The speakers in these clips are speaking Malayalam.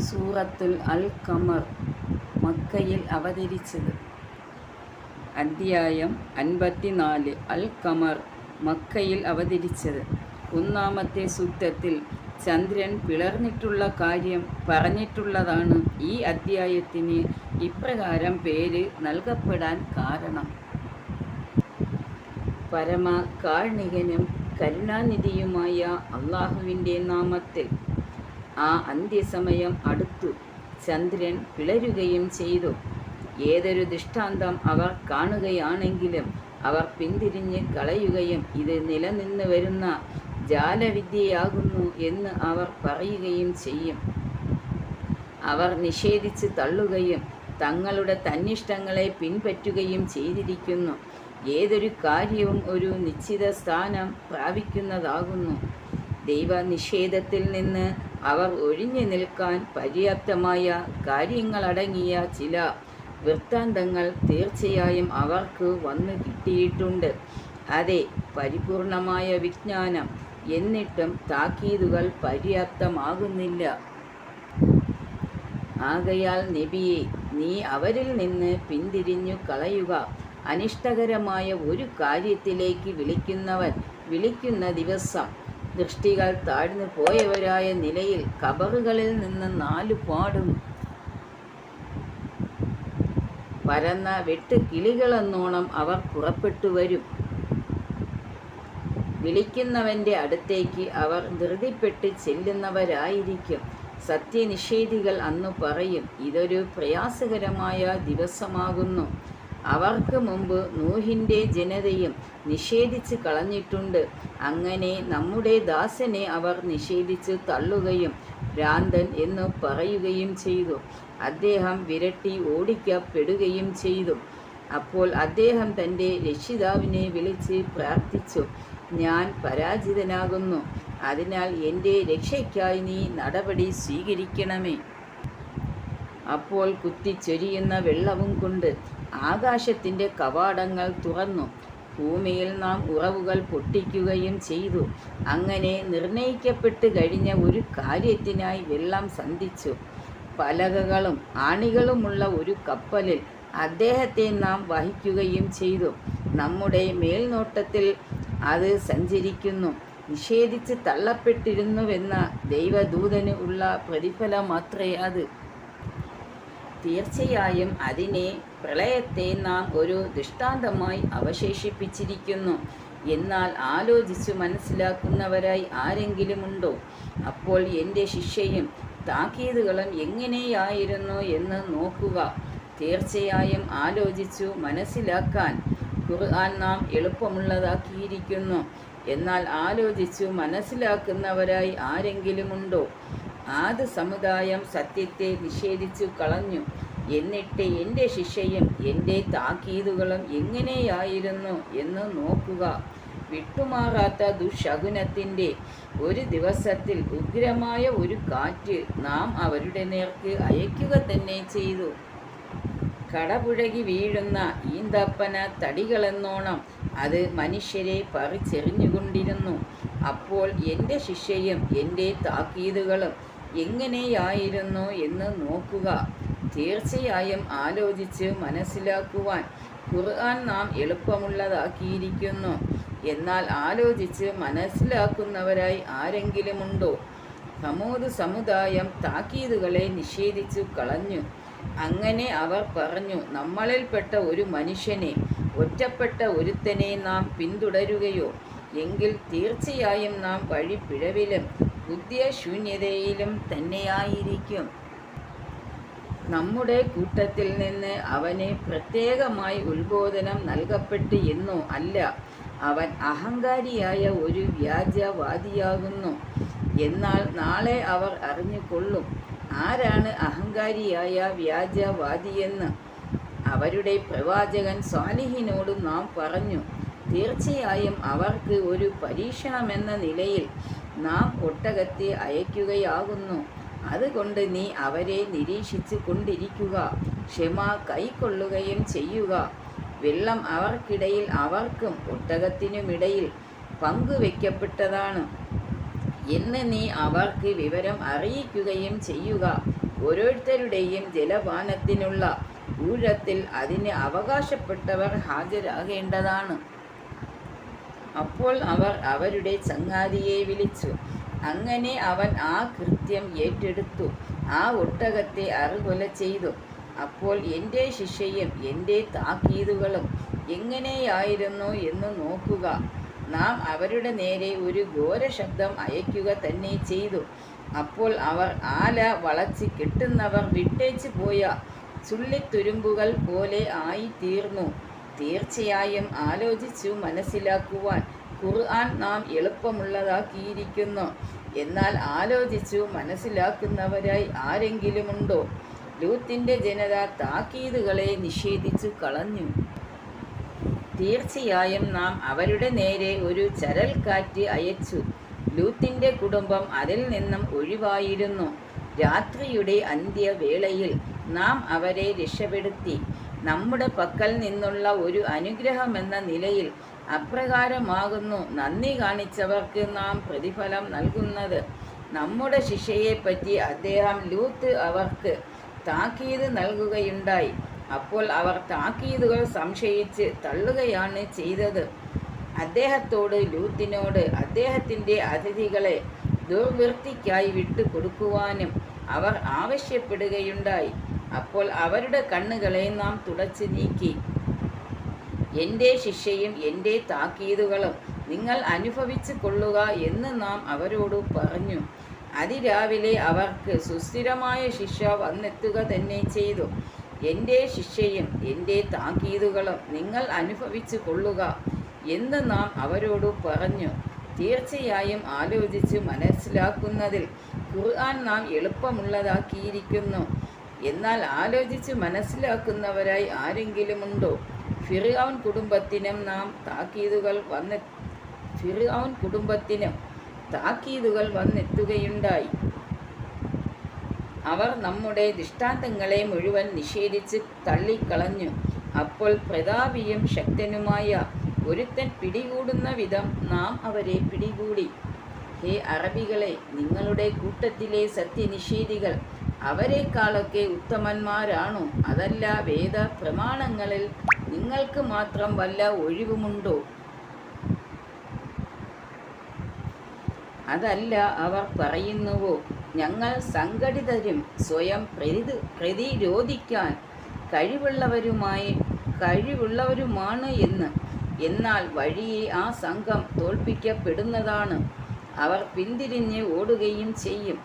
സൂറത്തുൽ അൽ ഖമർ മക്കയിൽ അവതരിച്ചത്. അധ്യായം 54. അൽ ഖമർ മക്കയിൽ അവതരിച്ചത്. ഒന്നാമത്തെ സൂക്തത്തിൽ ചന്ദ്രൻ പിളർന്നിട്ടുള്ള കാര്യം പറഞ്ഞിട്ടുള്ളതാണ് ഈ അധ്യായത്തിന് ഇപ്രകാരം പേര് നൽകപ്പെടാൻ കാരണം. പരമ കാരുണികനും കരുണാനിധിയുമായ അള്ളാഹുവിൻ്റെ നാമത്തിൽ. ആ അന്ത്യസമയം അടുത്തു, ചന്ദ്രൻ പിളരുകയും ചെയ്തു. ഏതൊരു ദൃഷ്ടാന്തം അവർ കാണുകയാണെങ്കിലും അവർ പിന്തിരിഞ്ഞ് കളയുകയും ഇത് നിലനിന്ന് വരുന്ന ജാലവിദ്യയാകുന്നു എന്ന് അവർ പറയുകയും ചെയ്യും. അവർ നിഷേധിച്ച് തള്ളുകയും തങ്ങളുടെ തന്നിഷ്ടങ്ങളെ പിൻപറ്റുകയും ചെയ്തിരിക്കുന്നു. ഏതൊരു കാര്യവും ഒരു നിശ്ചിത സ്ഥാനം പ്രാപിക്കുന്നതാകുന്നു. ദൈവനിഷേധത്തിൽ നിന്ന് അവർ ഒഴിഞ്ഞു നിൽക്കാൻ പര്യാപ്തമായ കാര്യങ്ങളടങ്ങിയ ചില വൃത്താന്തങ്ങൾ തീർച്ചയായും അവർക്ക് വന്നു കിട്ടിയിട്ടുണ്ട്. അതെ, പരിപൂർണമായ വിജ്ഞാനം. എന്നിട്ടും താക്കീതുകൾ പര്യാപ്തമാകുന്നില്ല. ആകയാൽ നബിയെ, നീ അവരിൽ നിന്ന് പിന്തിരിഞ്ഞു കളയുക. അനിഷ്ടകരമായ ഒരു കാര്യത്തിലേക്ക് വിളിക്കുന്നവൻ വിളിക്കുന്ന ദിവസം ദൃഷ്ടികൾ താഴ്ന്നു പോയവരായ നിലയിൽ ഖബറുകളിൽ നിന്ന് 4 പാടും പരന്ന വെട്ടുകിളികളെന്നോണം അവർ പുറപ്പെട്ടു വരും. വിളിക്കുന്നവൻ്റെ അടുത്തേക്ക് അവർ ധൃതിപ്പെട്ട് ചെല്ലുന്നവരായിരിക്കും. സത്യനിഷേധികൾ അന്ന് പറയും, ഇതൊരു പ്രയാസകരമായ ദിവസമാകുന്നു. അവർക്ക് മുമ്പ് നൂഹിൻ്റെ ജനതയും നിഷേധിച്ച് കളഞ്ഞിട്ടുണ്ട്. അങ്ങനെ നമ്മുടെ ദാസനെ അവർ നിഷേധിച്ച് തള്ളുകയും ഭ്രാന്തൻ എന്ന് പറയുകയും ചെയ്തു. അദ്ദേഹം വിരട്ടി ഓടിക്കപ്പെടുകയും ചെയ്തു. അപ്പോൾ അദ്ദേഹം തൻ്റെ രക്ഷിതാവിനെ വിളിച്ച് പ്രാർത്ഥിച്ചു, ഞാൻ പരാജിതനാകുന്നു. അതിനാൽ എൻ്റെ രക്ഷയ്ക്കായി നീ നടപടി സ്വീകരിക്കണമേ. അപ്പോൾ കുത്തിച്ചൊരിയുന്ന വെള്ളവും കൊണ്ട് ആകാശത്തിൻ്റെ കവാടങ്ങൾ തുറന്നു. ഭൂമിയിൽ നാം ഉറവുകൾ പൊട്ടിക്കുകയും ചെയ്തു. അങ്ങനെ നിർണയിക്കപ്പെട്ട് കഴിഞ്ഞ ഒരു കാര്യത്തിനായി വെള്ളം സന്ധിച്ചു. പലകകളും ആണികളുമുള്ള ഒരു കപ്പലിൽ അദ്ദേഹത്തെ നാം വഹിക്കുകയും ചെയ്തു. നമ്മുടെ മേൽനോട്ടത്തിൽ അത് സഞ്ചരിക്കുന്നു. നിഷേധിച്ച് തള്ളപ്പെട്ടിരുന്നുവെന്ന ദൈവദൂതന് ഉള്ള പ്രതിഫലമത്രേ അത്. തീർച്ചയായും അതിനെ, പ്രളയത്തെ നാം ഒരു ദൃഷ്ടാന്തമായി അവശേഷിപ്പിച്ചിരിക്കുന്നു. എന്നാൽ ആലോചിച്ചു മനസ്സിലാക്കുന്നവരായി ആരെങ്കിലുമുണ്ടോ? അപ്പോൾ എൻ്റെ ശിക്ഷയും താക്കീതുകളും എങ്ങനെയായിരുന്നു എന്ന് നോക്കുക. തീർച്ചയായും ആലോചിച്ചു മനസ്സിലാക്കാൻ ഖുർആൻ നാം എളുപ്പമുള്ളതാക്കിയിരിക്കുന്നു. എന്നാൽ ആലോചിച്ചു മനസ്സിലാക്കുന്നവരായി ആരെങ്കിലുമുണ്ടോ? ആദ് സമുദായം സത്യത്തെ നിഷേധിച്ചു കളഞ്ഞു. എന്നിട്ട് എൻ്റെ ശിക്ഷയും എൻ്റെ താക്കീതുകളും എങ്ങനെയായിരുന്നു എന്ന് നോക്കുക. വിട്ടുമാറാത്ത ദുശകുനത്തിൻ്റെ ഒരു ദിവസത്തിൽ ഉഗ്രമായ ഒരു കാറ്റ് നാം അവരുടെ നേർക്ക് അയക്കുക തന്നെ ചെയ്തു. കടപുഴകി വീഴുന്ന ഈന്തപ്പന തടികളെന്നോണം അത് മനുഷ്യരെ പറിച്ചെറിഞ്ഞുകൊണ്ടിരുന്നു. അപ്പോൾ എൻ്റെ ശിക്ഷയും എൻ്റെ താക്കീതുകളും എങ്ങനെയായിരുന്നു എന്ന് നോക്കുക. തീർച്ചയായും ആലോചിച്ച് മനസ്സിലാക്കുവാൻ ഖുർആൻ നാം എളുപ്പമുള്ളതാക്കിയിരിക്കുന്നു. എന്നാൽ ആലോചിച്ച് മനസ്സിലാക്കുന്നവരായി ആരെങ്കിലുമുണ്ടോ? സമൂത് സമുദായം താക്കീതുകളെ നിഷേധിച്ചു കളഞ്ഞു. അങ്ങനെ അവർ പറഞ്ഞു, നമ്മളിൽപ്പെട്ട ഒരു മനുഷ്യനെ, ഒറ്റപ്പെട്ട ഒരുത്തനെ നാം പിന്തുടരുകയോ? എങ്കിൽ തീർച്ചയായും നാം വഴിപ്പിഴവിലും ബുദ്ധിശൂന്യതയിലും തന്നെയായിരിക്കും. നമ്മുടെ കൂട്ടത്തിൽ നിന്ന് അവന് പ്രത്യേകമായി ഉത്ബോധനം നൽകപ്പെട്ടു എന്നോ അല്ല. അവൻ അഹങ്കാരിയായ ഒരു വ്യാജവാദിയാകുന്നു. എന്നാൽ നാളെ അവർ അറിഞ്ഞുകൊള്ളും ആരാണ് അഹങ്കാരിയായ വ്യാജവാദിയെന്ന്. അവരുടെ പ്രവാചകൻ സ്വാലിഹിനോട് നാം പറഞ്ഞു, തീർച്ചയായും അവർക്ക് ഒരു പരീക്ഷണമെന്ന നിലയിൽ നാം ഒട്ടകത്തെ അയക്കുകയാകുന്നു. അതുകൊണ്ട് നീ അവരെ നിരീക്ഷിച്ചു കൊണ്ടിരിക്കുക, ക്ഷമ കൈക്കൊള്ളുകയും ചെയ്യുക. വെള്ളം അവർക്കിടയിൽ അവർക്കും ഒട്ടകത്തിനുമിടയിൽ പങ്കുവെക്കപ്പെട്ടതാണ് എന്ന് നീ അവർക്ക് വിവരം അറിയിക്കുകയും ചെയ്യുക. ഓരോരുത്തരുടെയും ജലപാനത്തിനുള്ള ഊഴത്തിൽ അതിന് അവകാശപ്പെട്ടവർ ഹാജരാകേണ്ടതാണ്. അപ്പോൾ അവർ അവരുടെ ചങ്ങാതിയെ വിളിച്ചു. അങ്ങനെ അവൻ ആ കൃത്യം ഏറ്റെടുത്തു. ആ ഒട്ടകത്തെ അറുകൊല ചെയ്തു. അപ്പോൾ എൻ്റെ ശിക്ഷയും എൻ്റെ താക്കീതുകളും എങ്ങനെയായിരുന്നു എന്ന് നോക്കുക. നാം അവരുടെ നേരെ ഒരു ഘോരശബ്ദം അയക്കുക തന്നെ ചെയ്തു. അപ്പോൾ അവർ ആല വളച്ച് കെട്ടുന്നവർ വിട്ടേച്ച് പോയ ചുള്ളിത്തുരുമ്പുകൾ പോലെ ആയിത്തീർന്നു. തീർച്ചയായും ആലോചിച്ചു മനസ്സിലാക്കുവാൻ ഖുർആൻ നാം എളുപ്പമുള്ളതാക്കിയിരിക്കുന്നു. എന്നാൽ ആലോചിച്ചു മനസ്സിലാക്കുന്നവരായി ആരെങ്കിലുമുണ്ടോ? ലൂത്തിൻ്റെ ജനത താക്കീതുകളെ നിഷേധിച്ചു കളഞ്ഞു. തീർച്ചയായും നാം അവരുടെ നേരെ ഒരു ചരൽക്കാറ്റ് അയച്ചു. ലൂത്തിൻ്റെ കുടുംബം അതിൽ നിന്നും ഒഴിവായിരുന്നു. രാത്രിയുടെ അന്ത്യവേളയിൽ നാം അവരെ രക്ഷപ്പെടുത്തി. നമ്മുടെ പക്കൽ നിന്നുള്ള ഒരു അനുഗ്രഹമെന്ന നിലയിൽ അപ്രകാരമാകുന്നു നന്ദി കാണിച്ചവർക്ക് നാം പ്രതിഫലം നൽകുന്നത്. നമ്മുടെ ശിക്ഷയെപ്പറ്റി അദ്ദേഹം ലൂത്ത് അവർക്ക് താക്കീത് നൽകുകയുണ്ടായി. അപ്പോൾ അവർ താക്കീതുകൾ സംശയിച്ച് തള്ളുകയാണ് ചെയ്തത്. അദ്ദേഹത്തോട് ലൂത്തിനോട് അദ്ദേഹത്തിൻ്റെ അതിഥികളെ ദുർവൃത്തിക്കായി വിട്ടുകൊടുക്കുവാനും അവർ ആവശ്യപ്പെടുകയുണ്ടായി. അപ്പോൾ അവരുടെ കണ്ണുകളെ നാം തുടച്ചു നീക്കി. എൻ്റെ ശിക്ഷയും എൻ്റെ താക്കീതുകളും നിങ്ങൾ അനുഭവിച്ചു കൊള്ളുക എന്ന് നാം അവരോട് പറഞ്ഞു. അതിരാവിലെ അവർക്ക് സുസ്ഥിരമായ ശിക്ഷ വന്നെത്തുക തന്നെ ചെയ്തു. എൻ്റെ ശിക്ഷയും എൻ്റെ താക്കീതുകളും നിങ്ങൾ അനുഭവിച്ചു കൊള്ളുക എന്ന് നാം അവരോട് പറഞ്ഞു. തീർച്ചയായും ആലോചിച്ച് മനസ്സിലാക്കുന്നതിൽ ഖുർആൻ നാം എളുപ്പമുള്ളതാക്കിയിരിക്കുന്നു. എന്നാൽ ആലോചിച്ച് മനസ്സിലാക്കുന്നവരായി ആരെങ്കിലുമുണ്ടോ? ഫിർഔൻ കുടുംബത്തിനും താക്കീതുകൾ വന്നെത്തുകയുണ്ടായി. അവർ നമ്മുടെ ദൃഷ്ടാന്തങ്ങളെ മുഴുവൻ നിഷേധിച്ച് തള്ളിക്കളഞ്ഞു. അപ്പോൾ പ്രതാപിയും ശക്തനുമായ ഒരുത്തൻ പിടികൂടുന്ന വിധം നാം അവരെ പിടികൂടി. ഹേ അറബികളെ, നിങ്ങളുടെ കൂട്ടത്തിലെ സത്യനിഷേധികൾ അവരെക്കാളൊക്കെ ഉത്തമന്മാരാണോ? അതല്ല വേദ പ്രമാണങ്ങളിൽ നിങ്ങൾക്ക് മാത്രം വല്ല ഒഴിവുമുണ്ടോ? അതല്ല അവർ പറയുന്നുവോ, ഞങ്ങൾ സംഘടിതരും സ്വയം പ്രതിരോധിക്കാൻ കഴിവുള്ളവരുമാണ് എന്ന്. എന്നാൽ വഴിയെ ആ സംഘം തോൽപ്പിക്കപ്പെടുന്നതാണ്. അവർ പിന്തിരിഞ്ഞ് ഓടുകയും ചെയ്യും.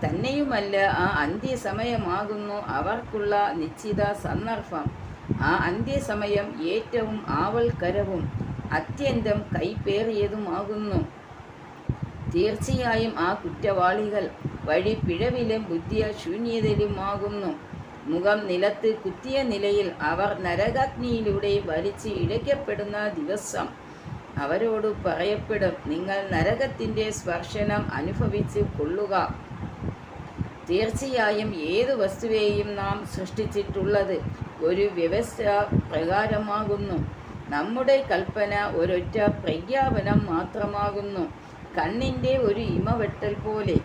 തന്നെയുമല്ല, ആ അന്ത്യസമയമാകുന്നു അവർക്കുള്ള നിശ്ചിത സന്ദർഭം. ആ അന്ത്യസമയം ഏറ്റവും ആവൽക്കരവും അത്യന്തം കൈപ്പേറിയതുമാകുന്നു. തീർച്ചയായും ആ കുറ്റവാളികൾ വഴി പിഴവിലും ബുദ്ധിശൂന്യതയിലുമാകുന്നു. മുഖം നിലത്ത് കുത്തിയ നിലയിൽ അവർ നരകാഗ്നിയിലൂടെ വലിച്ച് ഇഴയ്ക്കപ്പെടുന്ന ദിവസം അവരോട് പറയപ്പെടും, നിങ്ങൾ നരകത്തിൻ്റെ സ്പർശനം അനുഭവിച്ച് കൊള്ളുക. തീർച്ചയായും ഏതു വസ്തുവേയും നാം സൃഷ്ടിച്ചിട്ടുള്ളത് ഒരു വ്യവസ്ഥ പ്രകാരമാകുന്നു. നമ്മുടെ കൽപ്പന ഒരൊറ്റ പ്രഖ്യാപനം മാത്രമാകുന്നു, കണ്ണിൻ്റെ ഒരു ഇമവെട്ടൽ പോലെ.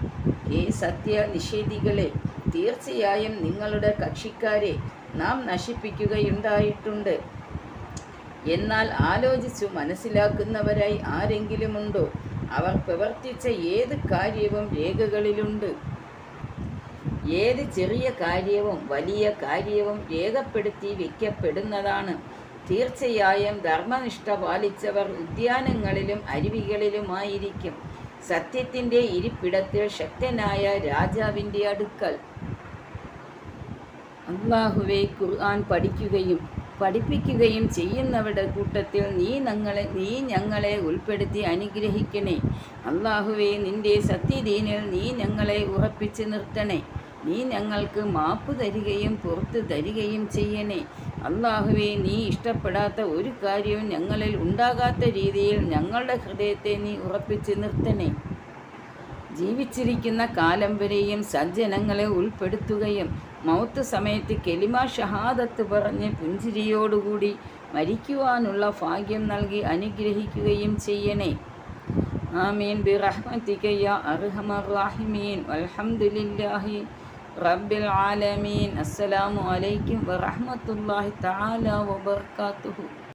ഈ സത്യനിഷേധികളെ, തീർച്ചയായും നിങ്ങളുടെ കക്ഷിക്കാരെ നാം നശിപ്പിക്കുകയുണ്ടായിട്ടുണ്ട്. എന്നാൽ ആലോചിച്ചു മനസ്സിലാക്കുന്നവരായി ആരെങ്കിലുമുണ്ടോ? അവർ പ്രവർത്തിച്ച ഏത് കാര്യവും രേഖകളിലുണ്ട്. ഏത് ചെറിയ കാര്യവും വലിയ കാര്യവും രേഖപ്പെടുത്തി വയ്ക്കപ്പെടുന്നതാണ്. തീർച്ചയായും ധർമ്മനിഷ്ഠ പാലിച്ചവർ ഉദ്യാനങ്ങളിലും അരുവികളിലുമായിരിക്കും, സത്യത്തിൻ്റെ ഇരിപ്പിടത്തിൽ ശക്തനായ രാജാവിൻ്റെ അടുക്കൽ. അല്ലാഹുവേ, ഖുർആൻ പഠിക്കുകയും പഠിപ്പിക്കുകയും ചെയ്യുന്നവരുടെ കൂട്ടത്തിൽ നീ ഞങ്ങളെ ഉൾപ്പെടുത്തി അനുഗ്രഹിക്കണേ. അല്ലാഹുവേ, നിൻ്റെ സത്യദീനിൽ നീ ഞങ്ങളെ ഉറപ്പിച്ച് നിർത്തണേ. നീ ഞങ്ങൾക്ക് മാപ്പ് തരികയും പുറത്തു തരികയും ചെയ്യണേ. അല്ലാഹുവേ, നീ ഇഷ്ടപ്പെടാത്ത ഒരു കാര്യവും ഞങ്ങളിൽ ഉണ്ടാകാത്ത രീതിയിൽ ഞങ്ങളുടെ ഹൃദയത്തെ നീ ഉറപ്പിച്ച് നിർത്തണേ. ജീവിച്ചിരിക്കുന്ന കാലം വരെയും സജ്ജനങ്ങളെ ഉൾപ്പെടുത്തുകയും മൗത്ത് സമയത്ത് കെലിമ ഷഹാദത്ത് പറഞ്ഞ് പുഞ്ചിരിയോടുകൂടി മരിക്കുവാനുള്ള ഭാഗ്യം നൽകി അനുഗ്രഹിക്കുകയും ചെയ്യണേ. ആമീൻ ബിറഹ്മതിക യാ അർഹമർ റഹീമീൻ. വൽഹംദുലില്ലാഹി റബ്ബിൽ ആലമീൻ. അസ്സലാമു അലൈക്കും വറഹ്മത്തുള്ളാഹി തആല വബറകാതുഹു.